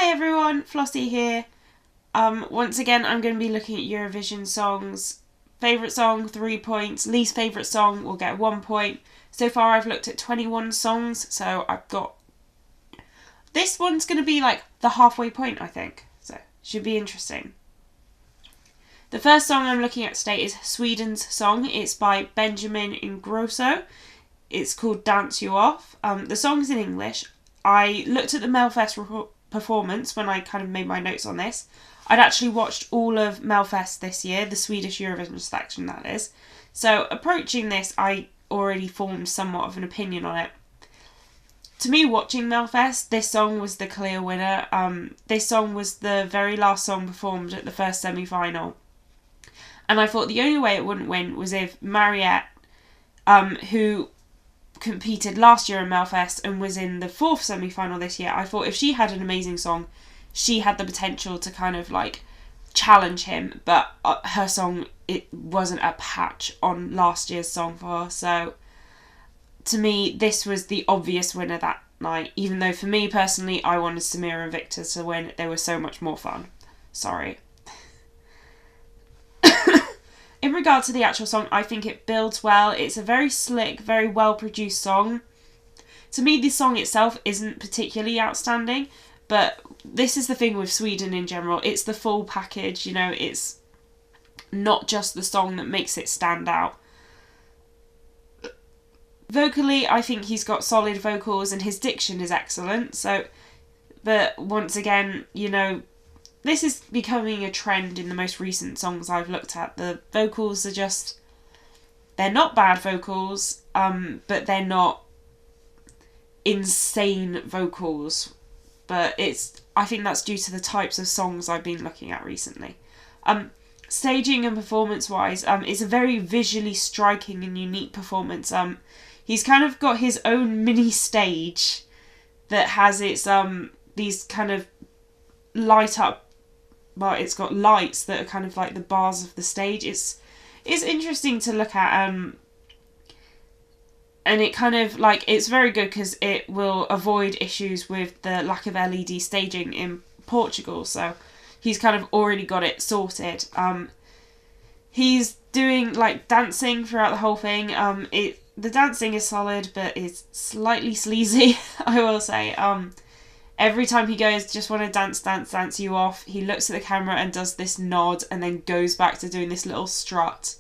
Hi everyone, Flossy here. Once again, I'm going to be looking at Eurovision songs. Favourite song, 3 points. Least favourite song will get 1 point. So far I've looked at 21 songs, so I've got... This one's going to be like the halfway point, I think. So, should be interesting. The first song I'm looking at today is Sweden's song. It's by Benjamin Ingrosso. It's called Dance You Off. The song's in English. I looked at the Melfest performance when I kind of made my notes on this. I'd actually watched all of Melfest this year, the Swedish Eurovision selection that is. So approaching this, I already formed somewhat of an opinion on it. To me, watching Melfest, this song was the clear winner. This song was the very last song performed at the first semi-final. And I thought the only way it wouldn't win was if Mariette, who competed last year in Melfest and was in the fourth semi-final this year, I thought if she had an amazing song, she had the potential to kind of like challenge him, but her song, it wasn't a patch on last year's song for her. So to me, this was the obvious winner that night, even though for me personally, I wanted Samira and Victor to win. They were so much more fun. Sorry. In regard to the actual song, I think it builds well. It's a very slick, very well-produced song. To me, the song itself isn't particularly outstanding, but this is the thing with Sweden in general. It's the full package, you know, it's not just the song that makes it stand out. Vocally, I think he's got solid vocals and his diction is excellent. So, but once again, you know, this is becoming a trend in the most recent songs I've looked at. The vocals are just... They're not bad vocals, but they're not insane vocals. But I think that's due to the types of songs I've been looking at recently. Staging and performance-wise, it's a very visually striking and unique performance. He's kind of got his own mini stage that has its these kind of light up... Well, it's got lights that are kind of like the bars of the stage. It's interesting to look at, and it kind of like, it's very good because it will avoid issues with the lack of LED staging in Portugal. So he's kind of already got it sorted. He's doing like dancing throughout the whole thing. The dancing is solid, but it's slightly sleazy, I will say. Every time he goes, just want to dance you off, he looks at the camera and does this nod and then goes back to doing this little strut.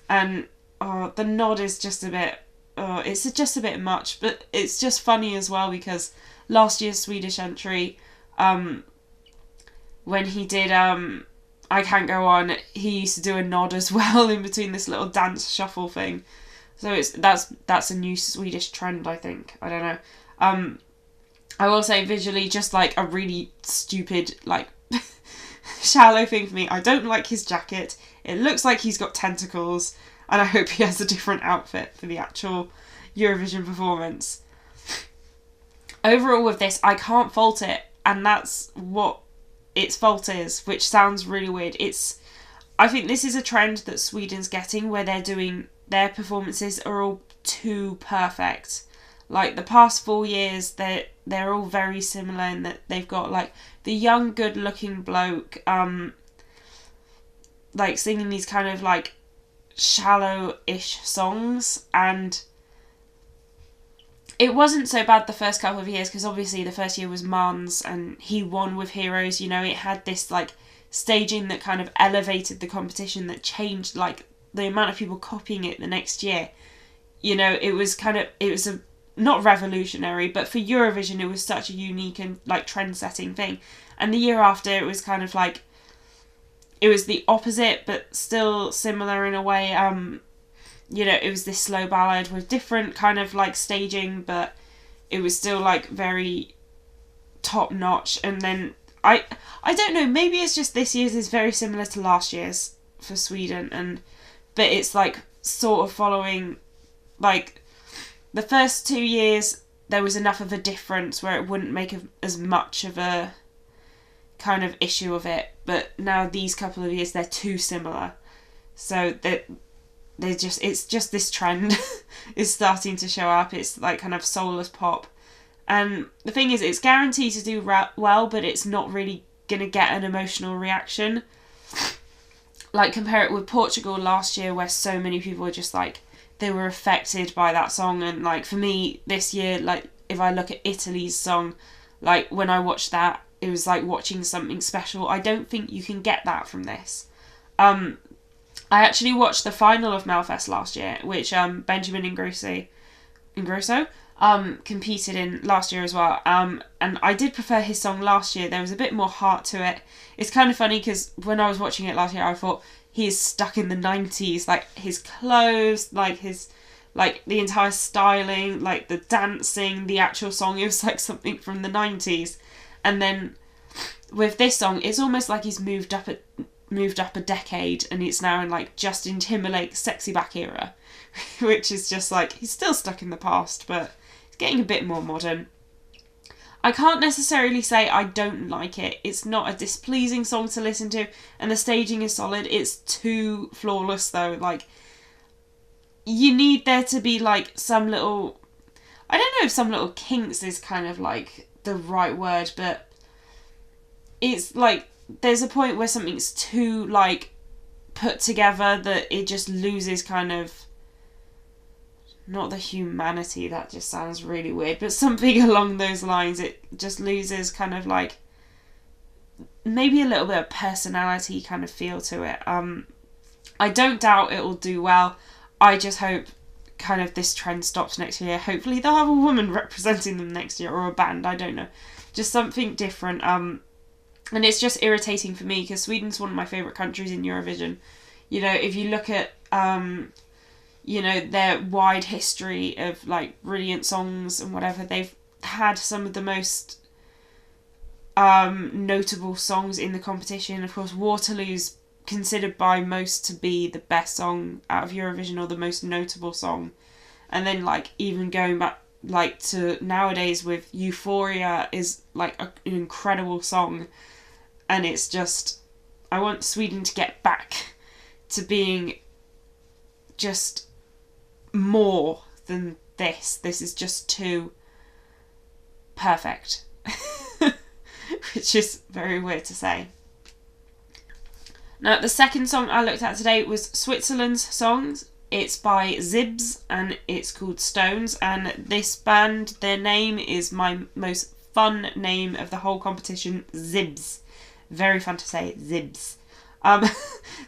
And the nod is just a bit... it's just a bit much, but it's just funny as well because last year's Swedish entry, when he did I Can't Go On, he used to do a nod as well in between this little dance shuffle thing. So that's a new Swedish trend, I think. I don't know. I will say visually, just like a really stupid, like, shallow thing for me. I don't like his jacket. It looks like he's got tentacles, and I hope he has a different outfit for the actual Eurovision performance. Overall with this, I can't fault it, and that's what its fault is, which sounds really weird. I think this is a trend that Sweden's getting, where their performances are all too perfect. Like, the past 4 years, they're all very similar in that they've got, like, the young, good-looking bloke, like, singing these kind of, like, shallow-ish songs, and it wasn't so bad the first couple of years, because obviously the first year was Mans, and he won with Heroes, you know, it had this, like, staging that kind of elevated the competition, that changed, like, the amount of people copying it the next year. You know, it was not revolutionary, but for Eurovision it was such a unique and like trend-setting thing. And the year after it was kind of like, it was the opposite but still similar in a way. You know, it was this slow ballad with different kind of like staging, but it was still like very top notch. And then I don't know, maybe it's just this year's is very similar to last year's for Sweden, but it's like sort of following like the first 2 years, there was enough of a difference where it wouldn't make as much of a kind of issue of it. But now these couple of years, they're too similar. So it's just this trend is starting to show up. It's like kind of soulless pop. And the thing is, it's guaranteed to do well, but it's not really going to get an emotional reaction. Like, compare it with Portugal last year, where so many people were just like, they were affected by that song. And like, for me this year, like, if I look at Italy's song, like, when I watched that, it was like watching something special. I don't think you can get that from this. I actually watched the final of Melfest last year, which Benjamin Ingrosso competed in last year as well. And I did prefer his song last year. There was a bit more heart to it. It's kind of funny because when I was watching it last year, I thought he is stuck in the 90s. Like, his clothes, like his, like, the entire styling, like the dancing, the actual song, it was like something from the 90s. And then with this song, it's almost like he's moved up a decade, and it's now in like Justin Timberlake's Sexy Back era, which is just like, he's still stuck in the past, but it's getting a bit more modern. I can't necessarily say I don't like it. It's not a displeasing song to listen to, and the staging is solid. It's too flawless though. Like, you need there to be like some little, I don't know if some little kinks is kind of like the right word, but it's like there's a point where something's too like put together that it just loses kind of, not the humanity, that just sounds really weird, but something along those lines. It just loses kind of like maybe a little bit of personality kind of feel to it. I don't doubt it will do well. I just hope kind of this trend stops next year. Hopefully they'll have a woman representing them next year, or a band, I don't know. Just something different. And it's just irritating for me because Sweden's one of my favourite countries in Eurovision. You know, if you look at, you know, their wide history of like brilliant songs and whatever, they've had some of the most notable songs in the competition. Of course, Waterloo's considered by most to be the best song out of Eurovision, or the most notable song. And then like even going back like to nowadays with Euphoria is like an incredible song. And it's just, I want Sweden to get back to being just more than this. This is just too perfect. Which is very weird to say. Now, the second song I looked at today was Switzerland's songs. It's by Zibs and it's called Stones. And this band, their name is my most fun name of the whole competition, Zibs. Very fun to say, Zibs.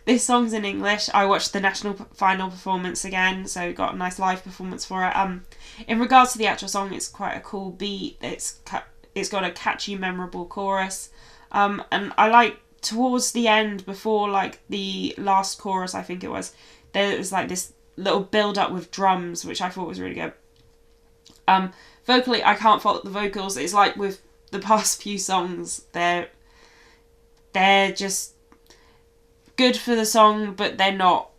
This song's in English. I watched the national final performance again, so got a nice live performance for it. In regards to the actual song, it's quite a cool beat. It's got a catchy, memorable chorus. And I like, towards the end, before like the last chorus, I think it was, there was like this little build up with drums, which I thought was really good. Vocally, I can't fault the vocals. It's like with the past few songs, they're just good for the song, but they're not,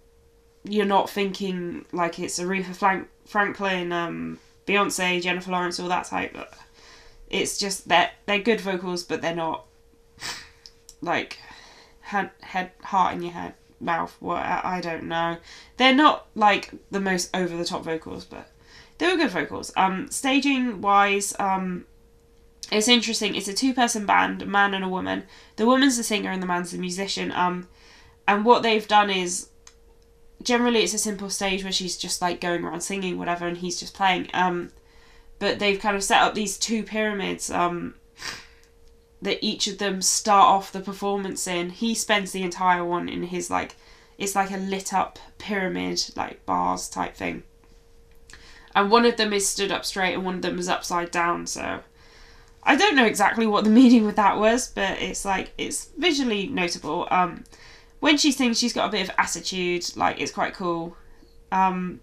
you're not thinking like it's Aretha Franklin, Beyonce, Jennifer Lawrence, all that type. It's just that they're good vocals, but they're not like head, heart in your head, mouth, what, I don't know. They're not like the most over the top vocals, but they were good vocals. Staging wise, it's interesting. It's a 2-person band, a man and a woman. The woman's the singer and the man's the musician. And what they've done is, generally it's a simple stage where she's just like going around singing whatever and he's just playing. But they've kind of set up these 2 pyramids that each of them start off the performance in. He spends the entire one in his like, it's like a lit up pyramid, like bars type thing. And one of them is stood up straight and one of them is upside down, so I don't know exactly what the meaning with that was, but it's like, it's visually notable. When she sings, she's got a bit of attitude, like it's quite cool. Overall,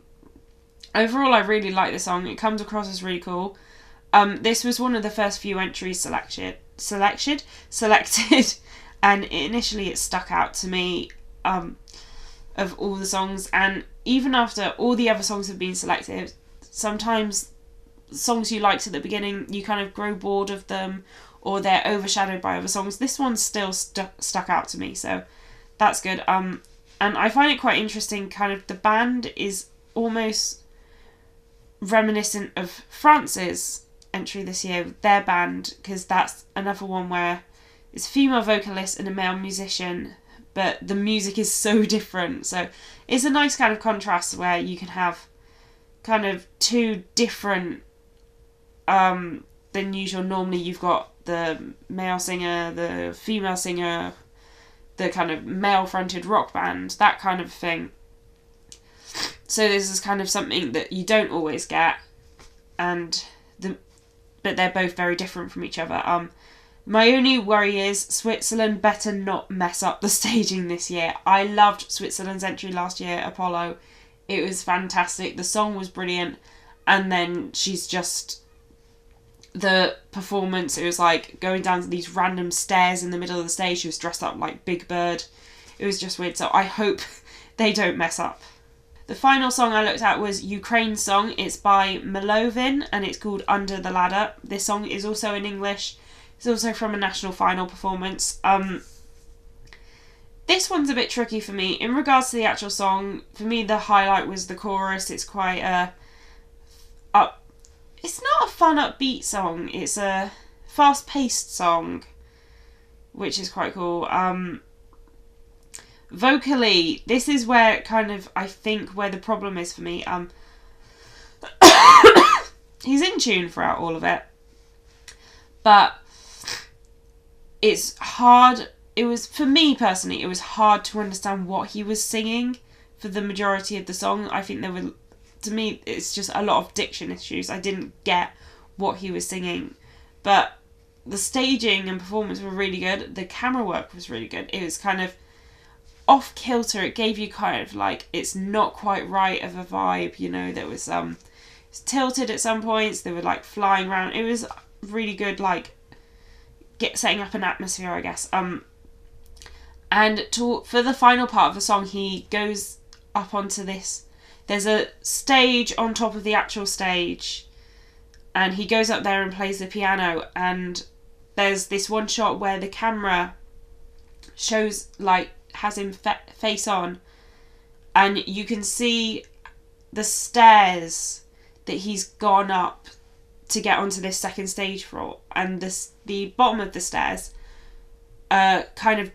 I really like the song. It comes across as really cool. This was one of the first few entries selected, and initially it stuck out to me of all the songs. And even after all the other songs have been selected, sometimes songs you liked at the beginning, you kind of grow bored of them, or they're overshadowed by other songs. This one's still stuck out to me, so that's good. And I find it quite interesting, kind of the band is almost reminiscent of France's entry this year, their band, because that's another one where it's a female vocalist and a male musician, but the music is so different. So it's a nice kind of contrast where you can have kind of two different than usual. Normally you've got the male singer, the female singer, the kind of male-fronted rock band, that kind of thing. So this is kind of something that you don't always get, but they're both very different from each other. My only worry is Switzerland better not mess up the staging this year. I loved Switzerland's entry last year, Apollo. It was fantastic. The song was brilliant. And then the performance, it was like going down these random stairs in the middle of the stage. She was dressed up like Big Bird. It was just weird. So I hope they don't mess up. The final song I looked at was Ukraine's song. It's by Melovin and it's called Under the Ladder. This song is also in English. It's also from a national final performance. This one's a bit tricky for me. In regards to the actual song, for me the highlight was the chorus. It's quite it's not a fun upbeat song. It's a fast-paced song, which is quite cool. Vocally, this is where kind of I think where the problem is for me. He's in tune throughout all of it, but it's hard. It was, for me personally, it was hard to understand what he was singing for the majority of the song. I think to me, it's just a lot of diction issues. I didn't get what he was singing, but the staging and performance were really good. The camera work was really good. It was kind of off kilter. It gave you kind of like, it's not quite right of a vibe, you know. There was it's tilted at some points. They were like flying around. It was really good, like setting up an atmosphere, I guess. And for the final part of the song, he goes up onto this. There's a stage on top of the actual stage, and he goes up there and plays the piano. And there's this one shot where the camera shows, like, has him face on, and you can see the stairs that he's gone up to get onto this second stage floor, and the bottom of the stairs kind of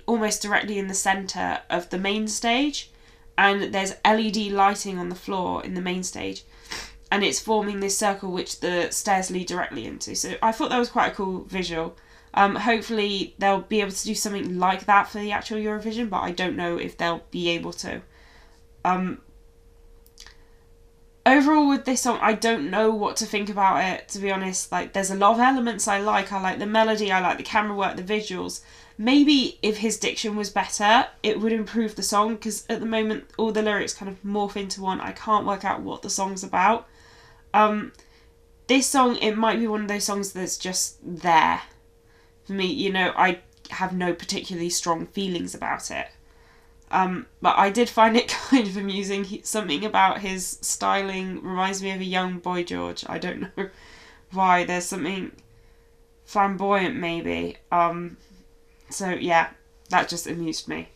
almost directly in the centre of the main stage, and there's LED lighting on the floor in the main stage, and it's forming this circle which the stairs lead directly into. So I thought that was quite a cool visual. Hopefully they'll be able to do something like that for the actual Eurovision, but I don't know if they'll be able to. Overall with this song, I don't know what to think about it, to be honest. Like, there's a lot of elements I like. I like the melody, I like the camera work, the visuals. Maybe if his diction was better, it would improve the song, because at the moment all the lyrics kind of morph into one. I can't work out what the song's about. This song, it might be one of those songs that's just there. For me, you know, I have no particularly strong feelings about it. But I did find it kind of amusing. Something about his styling reminds me of a young Boy George. I don't know why. There's something flamboyant, maybe. So yeah, that just amused me.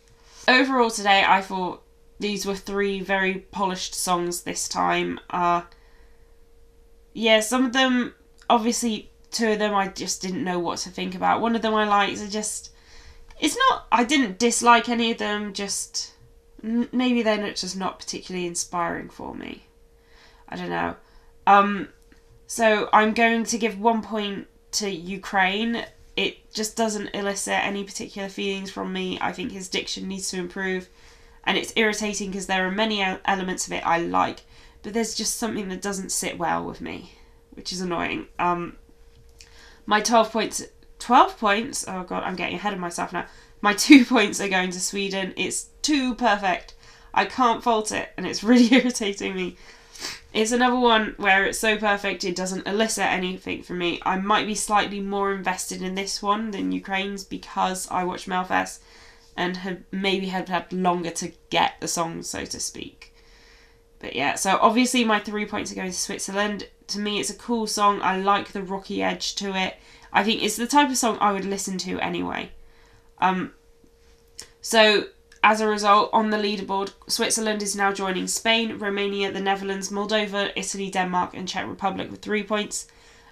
Overall today, I thought these were 3 very polished songs this time. Yeah, some of them, obviously 2 of them I just didn't know what to think about. One of them I liked. I didn't dislike any of them, just maybe they're just not particularly inspiring for me. I don't know. So I'm going to give 1 point to Ukraine. It just doesn't elicit any particular feelings from me. I think his diction needs to improve, and it's irritating because there are many elements of it I like, but there's just something that doesn't sit well with me, which is annoying. My 12 points, oh god, I'm getting ahead of myself now. My 2 points are going to Sweden. It's too perfect. I can't fault it, and it's really irritating me. It's another one where it's so perfect it doesn't elicit anything from me. I might be slightly more invested in this one than Ukraine's because I watched Melfest and had had longer to get the song, so to speak. But yeah, so obviously my 3 points are going to Switzerland. To me, it's a cool song. I like the rocky edge to it. I think it's the type of song I would listen to anyway. So, as a result, on the leaderboard, Switzerland is now joining Spain, Romania, the Netherlands, Moldova, Italy, Denmark and Czech Republic with 3 points.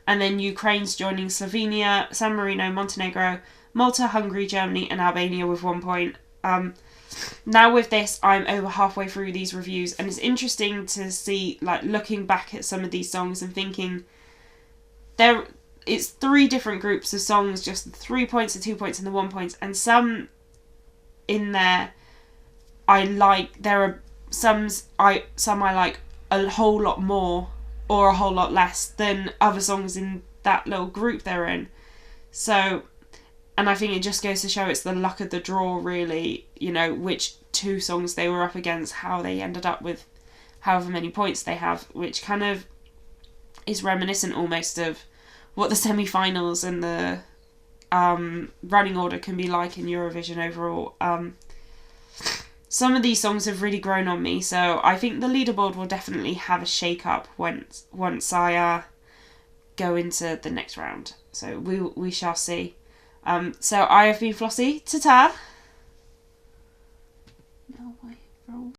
And then Ukraine's joining Slovenia, San Marino, Montenegro, Malta, Hungary, Germany, and Albania with 1 point. Now with this, I'm over halfway through these reviews, and it's interesting to see, like, looking back at some of these songs and thinking it's 3 different groups of songs, just the 3 points, the 2 points, and the 1 points, and some in there I like. There are some I like a whole lot more or a whole lot less than other songs in that little group they're in. So, and I think it just goes to show it's the luck of the draw, really, you know, which 2 songs they were up against, how they ended up with however many points they have, which kind of is reminiscent almost of what the semi-finals and the running order can be like in Eurovision overall. Some of these songs have really grown on me, so I think the leaderboard will definitely have a shake-up once I go into the next round. So we shall see. So I have been Flossy. Ta-ta!